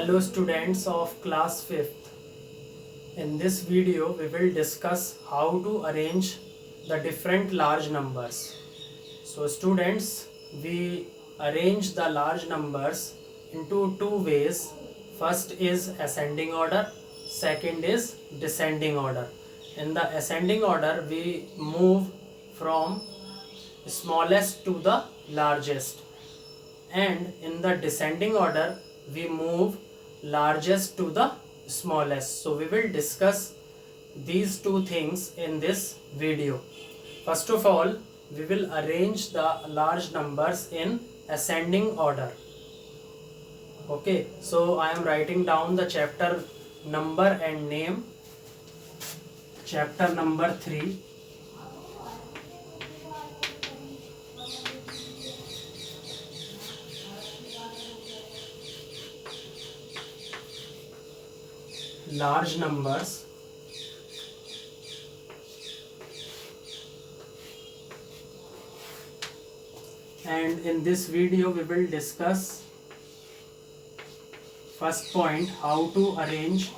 Hello students of class 5th. In this video we will discuss how to arrange the different large numbers. So students, we arrange the large numbers into two ways. First is ascending order, second is descending order. In the ascending order we move from smallest to the largest, and in the descending order we move largest to the smallest. So we will discuss these two things in this video. First of all, we will arrange the large numbers in ascending order. Okay, so I am writing down the chapter number and name. Chapter number 3. Large numbers. And in this video we will discuss first point, how to arrange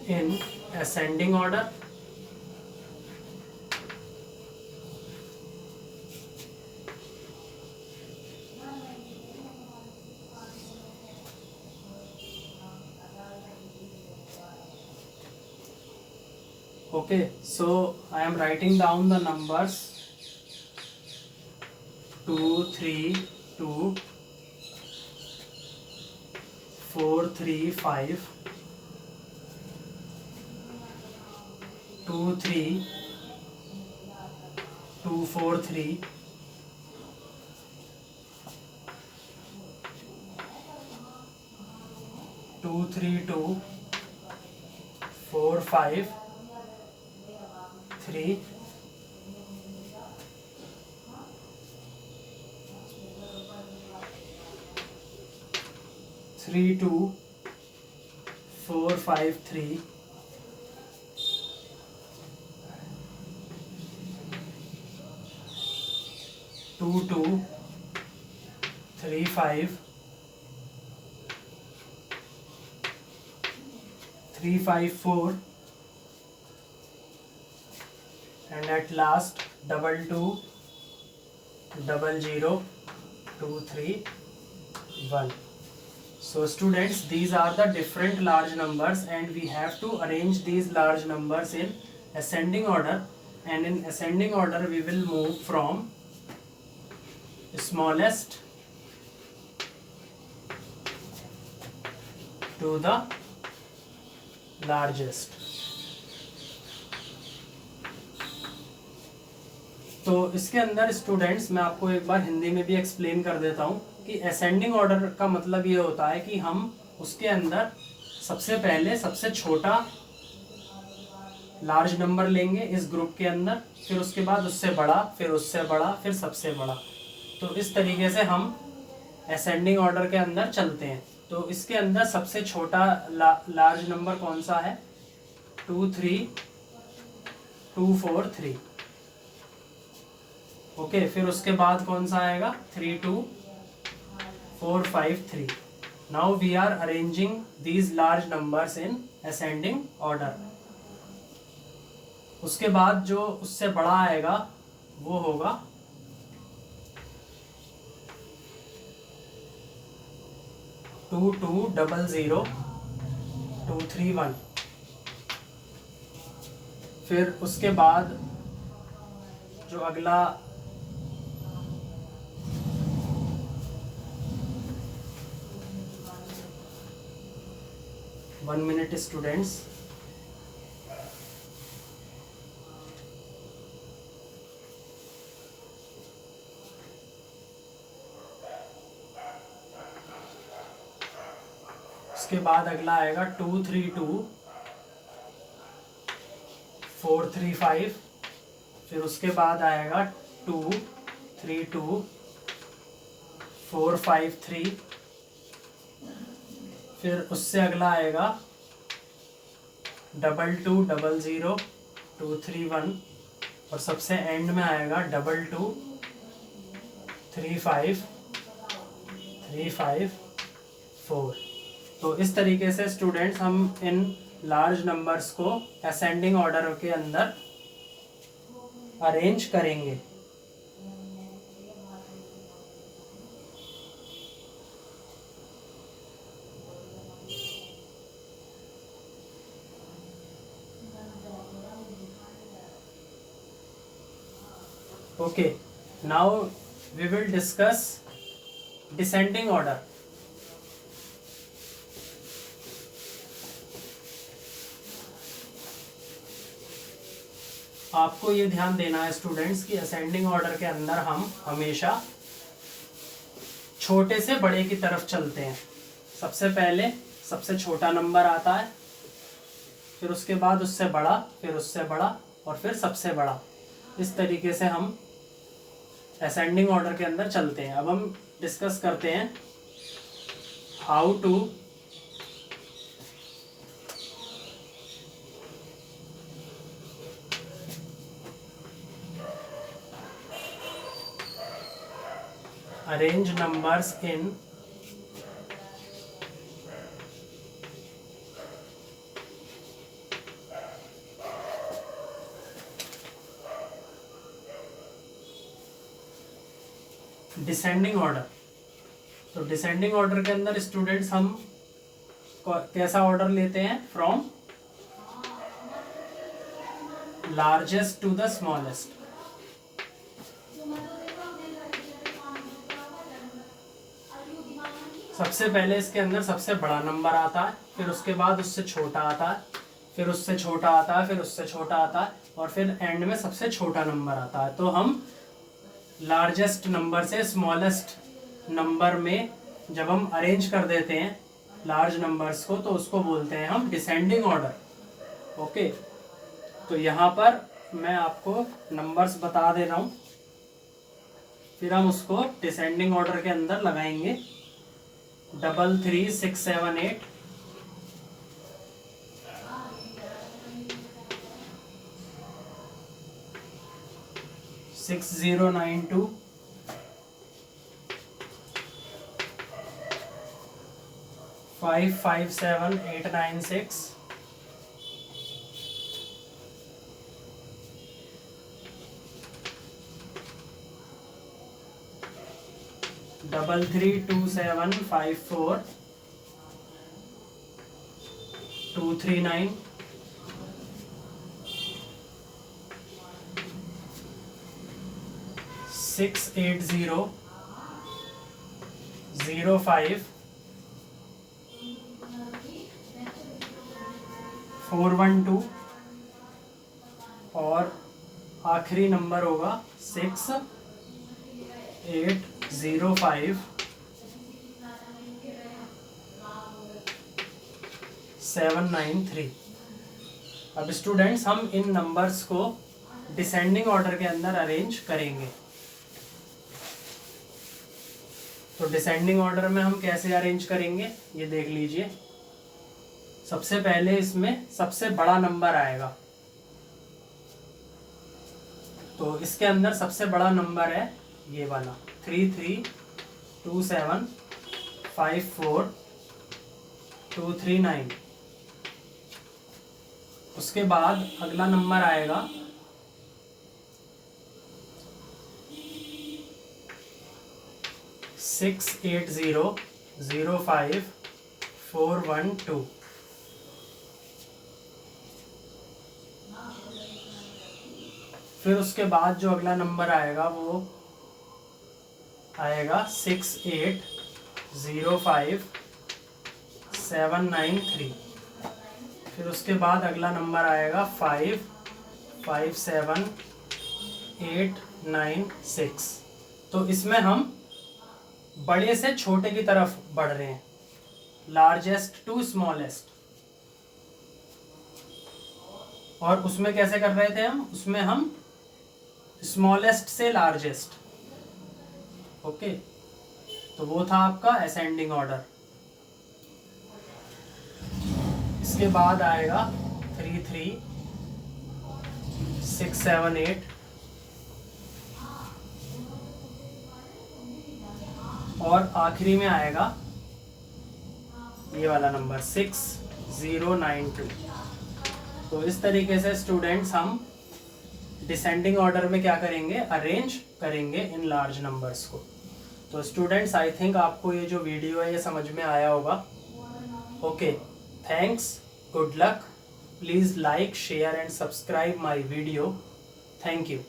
in ascending order. Okay, so I am writing down the numbers 2, 3, 2, 4, 3, 5, 2, 3, 2, 4, 3, 2, 3, 2, 4, 5, 3, 3, 2, 4, 5, 3, 2, 2, 3, 5, 3, 5, 4, and at last 2, 2, 0, 0, 2, 3, 1. So students, these are the different large numbers and we have to arrange these large numbers in ascending order, and in ascending order we will move from smallest to the largest. तो इसके अंदर students मैं आपको एक बार हिंदी में भी explain कर देता हूँ कि असेंडिंग ऑर्डर का मतलब ये होता है कि हम उसके अंदर सबसे पहले सबसे छोटा लार्ज नंबर लेंगे इस ग्रुप के अंदर, फिर उसके बाद उससे बड़ा, फिर उससे बड़ा, फिर सबसे बड़ा. तो इस तरीके से हम असेंडिंग ऑर्डर के अंदर चलते हैं. तो इसके अंदर सबसे छोटा लार्ज नंबर कौन सा है? 2, 3, 2, 4, 3. ओके, फिर उसके बाद कौन सा आएगा? 3, 2, 4, 5, 3. Now we are arranging these large numbers in ascending order. उसके बाद जो उससे बड़ा आएगा वो होगा 2, 2, 0, 0, 2, 3, 1. फिर उसके बाद जो अगला 1 minute स्टूडेंट्स. उसके बाद अगला आएगा 2, 3, 2, 4, 3, 5. फिर उसके बाद आएगा 2, 3, 2, 4, 5, 3. फिर उससे अगला आएगा 2200 231 और सबसे एंड में आएगा 2235354। तो इस तरीके से स्टूडेंट्स हम इन लार्ज नंबर्स को असेंडिंग ऑर्डर के अंदर अरेंज करेंगे। Okay, now we will discuss descending order. आपको ये ध्यान देना है स्टूडेंट्स कि असेंडिंग ऑर्डर के अंदर हम हमेशा छोटे से बड़े की तरफ चलते हैं। सबसे पहले सबसे छोटा नंबर आता है, फिर उसके बाद उससे बड़ा, फिर उससे बड़ा और फिर सबसे बड़ा। इस तरीके से हम असेंडिंग ऑर्डर के अंदर चलते हैं। अब हम डिस्कस करते हैं how to arrange numbers in descending order. तो डिसेंडिंग ऑर्डर के अंदर स्टूडेंट्स हम कैसा ऑर्डर लेते हैं? From largest to the smallest. सबसे पहले इसके अंदर सबसे बड़ा नंबर आता है, फिर उसके बाद उससे छोटा आता है, फिर उससे छोटा आता है, फिर उससे छोटा आता है और फिर एंड में सबसे छोटा नंबर आता है। तो हम लार्जेस्ट नंबर से स्मॉलेस्ट नंबर में जब हम अरेंज कर देते हैं लार्ज नंबर्स को, तो उसको बोलते हैं हम डिसेंडिंग ऑर्डर। ओके, तो यहाँ पर मैं आपको नंबर्स बता दे रहा हूँ, फिर हम उसको डिसेंडिंग ऑर्डर के अंदर लगाएंगे। 33678 6092 557896 332754 239 680 05 412 और आखिरी नंबर होगा 6805 793। अब स्टूडेंट्स हम इन नंबर्स को डिसेंडिंग ऑर्डर के अंदर अरेंज करेंगे। तो डिसेंडिंग ऑर्डर में हम कैसे अरेंज करेंगे ये देख लीजिए। सबसे पहले इसमें सबसे बड़ा नंबर आएगा, तो इसके अंदर सबसे बड़ा नंबर है ये वाला 332754239। उसके बाद अगला नंबर आएगा 68005412। फिर उसके बाद जो अगला नंबर आएगा वो आएगा 6805793। फिर उसके बाद अगला नंबर आएगा 557896। तो इसमें हम बड़े से छोटे की तरफ बढ़ रहे हैं, लार्जेस्ट टू स्मॉलेस्ट। और उसमें कैसे कर रहे थे हम? उसमें हम स्मॉलेस्ट से लार्जेस्ट। ओके, तो वो था आपका असेंडिंग ऑर्डर। इसके बाद आएगा 3 3, 6, 7, 8 और आखिरी में आएगा ये वाला नंबर 6092। तो इस तरीके से स्टूडेंट्स हम डिसेंडिंग ऑर्डर में क्या करेंगे, अरेंज करेंगे इन लार्ज नंबर्स को। तो स्टूडेंट्स आई थिंक आपको ये जो वीडियो है ये समझ में आया होगा। Okay, thanks, good luck, please like, share and subscribe my video. Thank you.